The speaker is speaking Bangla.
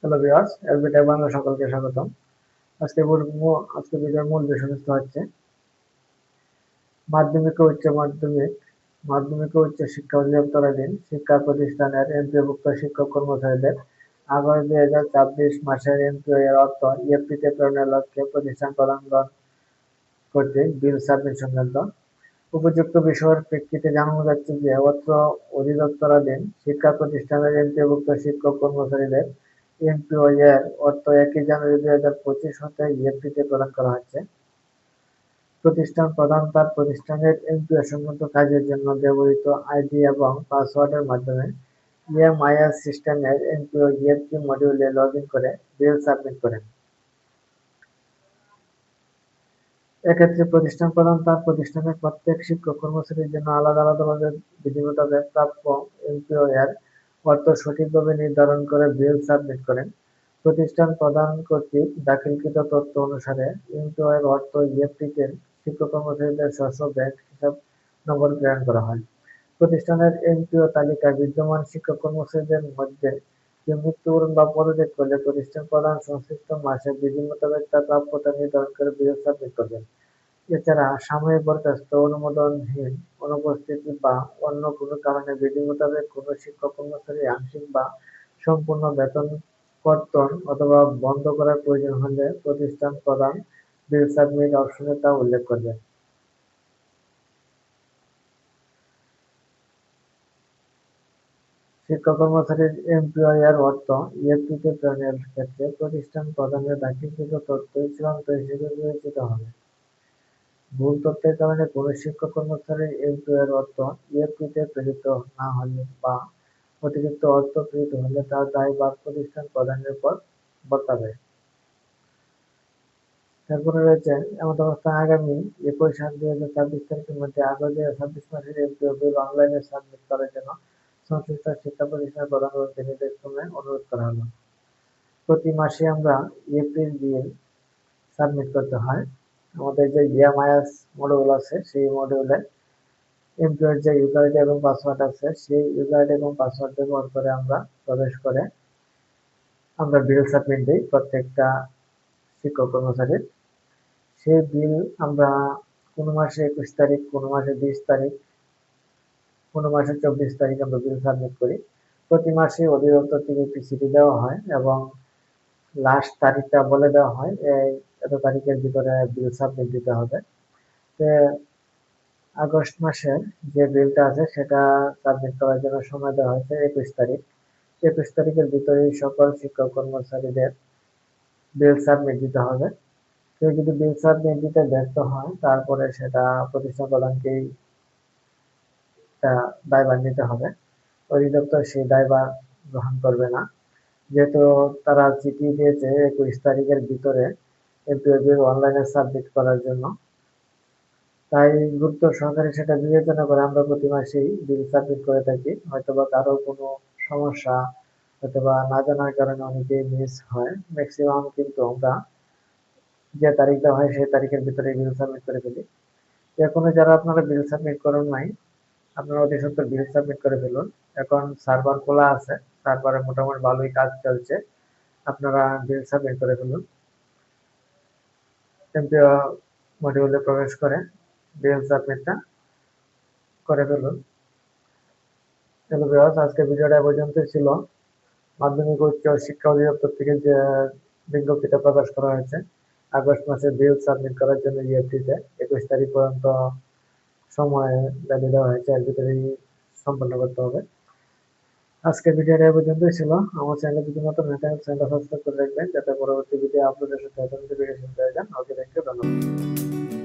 Hello viewers, LB tech Bangla সকলকে স্বাগতম। আজকে ভিডিওর মূল বিষয়বস্তু হচ্ছে মাধ্যমিক ও উচ্চ মাধ্যমিক মাধ্যমিক ও উচ্চ শিক্ষা অধিদপ্তরাধীন শিক্ষা প্রতিষ্ঠানের এমপিওভুক্ত শিক্ষক কর্মচারীদের আগামী 2024 মাসের এমপিও এর অর্থ ইএফটিতে প্রেরণের লক্ষ্যে প্রতিষ্ঠান প্রধানগণ কর্তৃক বিল সাবমিট সংক্রান্ত উপযুক্ত বিষয়ের প্রেক্ষিতে জানানো যাচ্ছে যে অত্র অধিদপ্তরাধীন শিক্ষা প্রতিষ্ঠানের এমপিওভুক্ত শিক্ষক কর্মচারীদের এমপিও এর অর্থ 1 জানুয়ারি 2025 হতে ইএফটিতে প্রদান করা হচ্ছে। প্রতিষ্ঠান প্রধান তার প্রতিষ্ঠানের এমপিও সংক্রান্ত কাজের জন্য ব্যবহৃত আইডি এবং পাসওয়ার্ডের মাধ্যমে ইএমআইএস সিস্টেমের এমপিও ইএফটি মডিউলে লগ ইন করে বিল সাবমিট করেন। এক্ষেত্রে প্রতিষ্ঠান প্রধান তার প্রতিষ্ঠানের প্রত্যেক শিক্ষক কর্মচারীর জন্য আলাদা আলাদাভাবে বিধি মোতাবেক প্রাপ্য এমপিও এর অর্থ সঠিকভাবে নির্ধারণ করে বিল সাবমিট করেন। প্রতিষ্ঠান প্রধান কর্তৃক দাখিলকৃত তথ্য অনুসারে এমপিও এর অর্থ ইএফটিতে শিক্ষক কর্মচারীদের স্ব ব্যাংক হিসাব নম্বর প্রেরণ করা হয়। প্রতিষ্ঠানের এমপিও তালিকায় বিদ্যমান শিক্ষক কর্মচারীদের মধ্যে কেউ মৃত্যুবরণ বা পদত্যাগ করলে প্রতিষ্ঠান প্রধান সংশ্লিষ্ট মাসে বিধি মোতাবেক তার প্রাপ্যতা নির্ধারণ করে বিল সাবমিট করবেন। এছাড়া সাময়িক বরখাস্ত, অনুমোদনহীন অনুপস্থিতি বা অন্য কোনো কারণে বিধি মোতাবেক কোনো শিক্ষক কর্মচারী আংশিক বা সম্পূর্ণ বেতন কর্তন অথবা বন্ধ করার প্রয়োজন হলে প্রতিষ্ঠান প্রধান বিল সাবমিট অপশনে তা উল্লেখ করবে। শিক্ষক কর্মচারীর এমপিও এর অর্থ ইএফটিতে প্রেরণের ক্ষেত্রে প্রতিষ্ঠান প্রধানের দাখিলকৃত তথ্যই চূড়ান্ত হিসেবে বিবেচিত হবে। ভুল তথ্যের কারণে কোনো শিক্ষক কর্মচারীর এমপিও এর অর্থ ইএফটিতে প্রেরিত না হলে বা অতিরিক্ত অর্থ প্রেরিত হলে তার দায়ভার প্রতিষ্ঠান প্রধানের উপর বর্তাবে। তারপরে রয়েছে এমত অবস্থায় আগামী 21/7/2024 তারিখের মধ্যে আগামী 2026 মাসের এমপিও বিল অনলাইনে সাবমিট করার জন্য সংশ্লিষ্ট শিক্ষা প্রতিষ্ঠানের প্রধানগণকে নির্দেশক্রমে অনুরোধ করা হলো। প্রতি মাসে আমরা ইএফটির বিল সাবমিট করতে হয়। আমাদের যে ইএমআইএস মডিউল আছে সেই মডিউলে এমপিও এর যে ইউজার আইডি এবং পাসওয়ার্ড আছে সেই ইউজার আইডি এবং পাসওয়ার্ড ব্যবহার করে আমরা প্রবেশ করে আমরা বিল সাবমিট দিই প্রত্যেকটা শিক্ষক কর্মচারীর। সেই বিল আমরা কোনো মাসে 21 তারিখ, কোনো মাসে 20 তারিখ, কোনো মাসে 24 তারিখ আমরা বিল সাবমিট করি। প্রতি মাসে অধিদপ্তর থেকে একটি চিঠি দেওয়া হয় এবং লাস্ট তারিখটা বলে দেওয়া হয় এই এত তারিখের ভিতরে বিল সাবমিট দিতে হবে। আগস্ট মাসের যে বিলটা আছে সেটা সাবমিট করার জন্য সময় দেওয়া হয়েছে 21 তারিখ। 21 তারিখের ভিতরেই সকল শিক্ষক কর্মচারীদের বিল সাবমিট দিতে হবে। কেউ যদি বিল সাবমিট দিতে ব্যর্থ হয় তারপরে সেটা প্রতিষ্ঠান প্রধানকেই দায়ভার নিতে হবে। অধিদপ্তর সেই দায়ভার গ্রহণ করবে না, যেহেতু তারা চিঠি দিয়েছে 21 তারিখের ভিতরে এমপিও বিল অনলাইনে সাবমিট করার জন্য। তাই গুরুত্ব সহকারে সেটা বিবেচনা করে আমরা প্রতি মাসেই বিল সাবমিট করে থাকি। হয়তোবা কারো কোনো সমস্যা অথবা না জানার কারণে অনেকেই মিস হয়। ম্যাক্সিমাম কিন্তু আমরা যে তারিখ দেওয়া হয় সেই তারিখের ভিতরে বিল সাবমিট করে ফেলি। এখনো যারা আপনারা বিল সাবমিট করেন নাই, আপনারা অতি সত্বর বিল সাবমিট করে ফেলুন। এখন সার্ভার খোলা আছে, সার্ভারে মোটামুটি ভালোই কাজ চলছে। আপনারা বিল সাবমিট করে ফেলুন। এমপিও মডিউলে প্রবেশ করে বিল সাবমিটটা করে ফেলুন। হ্যালো ভিউয়ার্স, আজকের ভিডিওটা এ পর্যন্তই ছিল। মাধ্যমিক ও উচ্চ শিক্ষা অধিদপ্তর থেকে যে বিজ্ঞপ্তিটা প্রকাশ করা হয়েছে আগস্ট মাসে বিল সাবমিট করার জন্য ইএফটিতে 21 তারিখ পর্যন্ত সময় বেঁধে দেওয়া হয়েছে, এর ভিতরেই সম্পন্ন করতে হবে। আজকের ভিডিওটা এ পর্যন্তই ছিল। আমার চ্যানেলে যদি নতুন হয়ে থাকেন চ্যানেলটা সাবস্ক্রাইব করে রাখবেন যাতে পরবর্তী ভিডিও আপলোডের সাথে নোটিফিকেশন পেয়ে যান। ওকে, থ্যাংক ইউ, ধন্যবাদ।